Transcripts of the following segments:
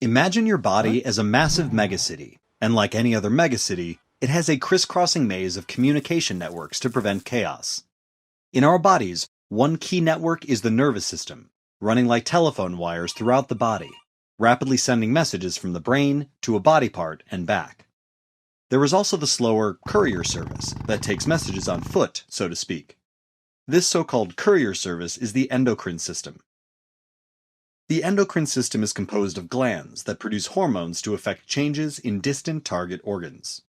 Imagine your body as a massive megacity, and like any other megacity, it has a crisscrossing maze of communication networks to prevent chaos. In our bodies, one key network is the nervous system, running like telephone wires throughout the body, rapidly sending messages from the brain to a body part and back. There is also the slower courier service that takes messages on foot, so to speak. This so-called courier service is the endocrine system. The endocrine system is composed of glands that produce hormones to affect changes in distant target organs.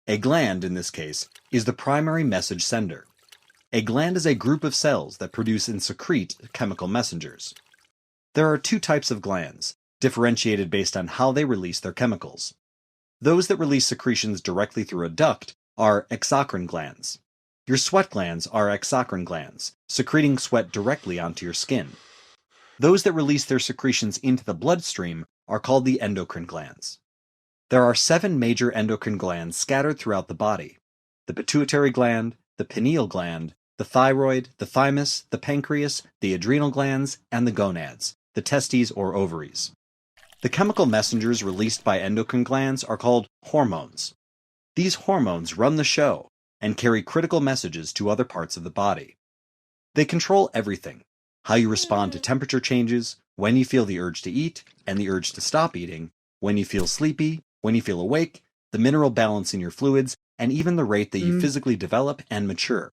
A gland, in this case, is the primary message sender. A gland is a group of cells that produce and secrete chemical messengers. There are two types of glands, differentiated based on how they release their chemicals. Those that release secretions directly through a duct are exocrine glands. Your sweat glands are exocrine glands, secreting sweat directly onto your skin. Those that release their secretions into the bloodstream are called the endocrine glands. There are 7 major endocrine glands scattered throughout the body: the pituitary gland, the pineal gland, the thyroid, the thymus, the pancreas, the adrenal glands, and the gonads, the testes or ovaries. The chemical messengers released by endocrine glands are called hormones. These hormones run the show and carry critical messages to other parts of the body. They control everything: how you respond to temperature changes, when you feel the urge to eat and the urge to stop eating, when you feel sleepy, when you feel awake, the mineral balance in your fluids, and even the rate that you physically develop and mature.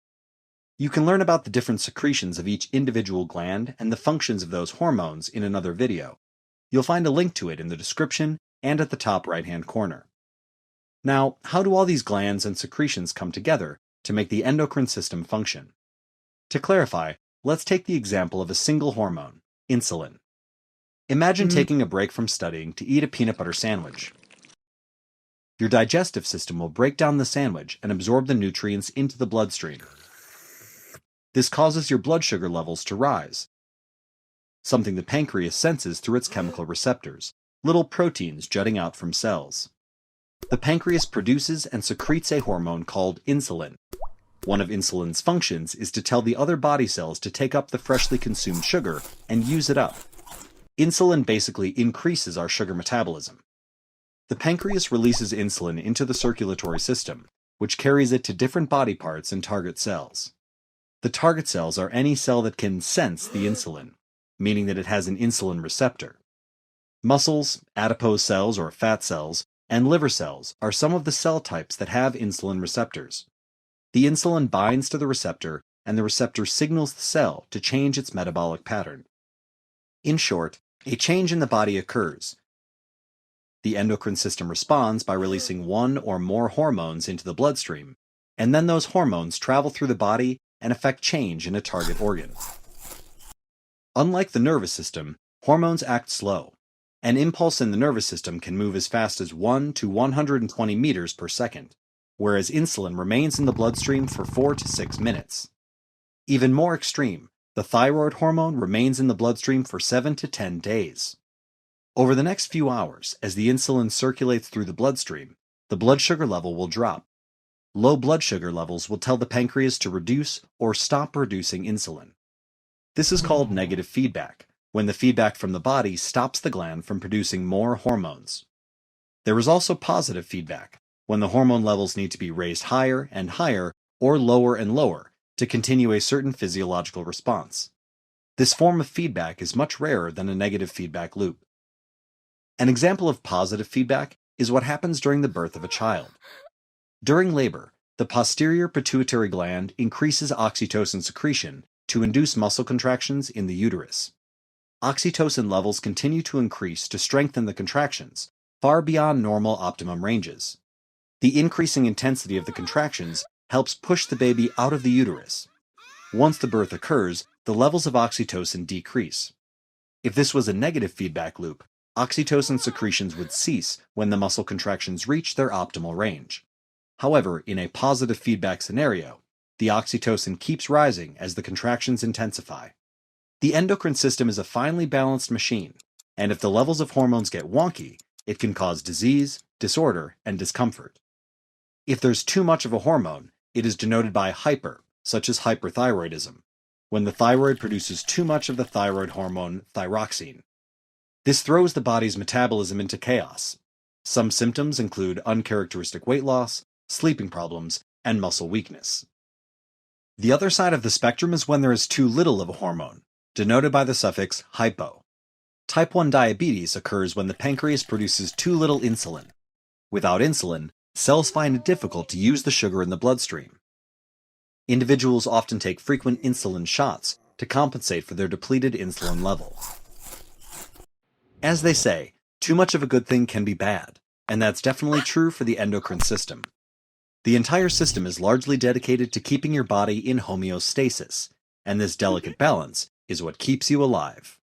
You can learn about the different secretions of each individual gland and the functions of those hormones in another video. You'll find a link to it in the description and at the top right-hand corner. Now, how do all these glands and secretions come together to make the endocrine system function? To clarify, let's take the example of a single hormone, insulin. Imagine taking a break from studying to eat a peanut butter sandwich. Your digestive system will break down the sandwich and absorb the nutrients into the bloodstream. This causes your blood sugar levels to rise, something the pancreas senses through its chemical receptors, little proteins jutting out from cells. The pancreas produces and secretes a hormone called insulin. One of insulin's functions is to tell the other body cells to take up the freshly consumed sugar and use it up. Insulin basically increases our sugar metabolism. The pancreas releases insulin into the circulatory system, which carries it to different body parts and target cells. The target cells are any cell that can sense the insulin, meaning that it has an insulin receptor. Muscles, adipose cells or fat cells, and liver cells are some of the cell types that have insulin receptors. The insulin binds to the receptor, and the receptor signals the cell to change its metabolic pattern. In short, a change in the body occurs. The endocrine system responds by releasing one or more hormones into the bloodstream, and then those hormones travel through the body and affect change in a target organ. Unlike the nervous system, hormones act slow. An impulse in the nervous system can move as fast as 1 to 120 meters per second, whereas insulin remains in the bloodstream for 4 to 6 minutes. Even more extreme, the thyroid hormone remains in the bloodstream for 7 to 10 days. Over the next few hours, as the insulin circulates through the bloodstream, the blood sugar level will drop. Low blood sugar levels will tell the pancreas to reduce or stop producing insulin. This is called negative feedback, when the feedback from the body stops the gland from producing more hormones. There is also positive feedback, when the hormone levels need to be raised higher and higher or lower and lower to continue a certain physiological response. This form of feedback is much rarer than a negative feedback loop. An example of positive feedback is what happens during the birth of a child. During labor, the posterior pituitary gland increases oxytocin secretion to induce muscle contractions in the uterus. Oxytocin levels continue to increase to strengthen the contractions, far beyond normal optimum ranges. The increasing intensity of the contractions helps push the baby out of the uterus. Once the birth occurs, the levels of oxytocin decrease. If this was a negative feedback loop, oxytocin secretions would cease when the muscle contractions reach their optimal range. However, in a positive feedback scenario, the oxytocin keeps rising as the contractions intensify. The endocrine system is a finely balanced machine, and if the levels of hormones get wonky, it can cause disease, disorder, and discomfort. If there's too much of a hormone, it is denoted by hyper, such as hyperthyroidism, when the thyroid produces too much of the thyroid hormone thyroxine. This throws the body's metabolism into chaos. Some symptoms include uncharacteristic weight loss, sleeping problems, and muscle weakness. The other side of the spectrum is when there is too little of a hormone, denoted by the suffix hypo. Type 1 diabetes occurs when the pancreas produces too little insulin. Without insulin, cells find it difficult to use the sugar in the bloodstream. Individuals often take frequent insulin shots to compensate for their depleted insulin level. As they say, too much of a good thing can be bad, and that's definitely true for the endocrine system. The entire system is largely dedicated to keeping your body in homeostasis, and this delicate balance is what keeps you alive.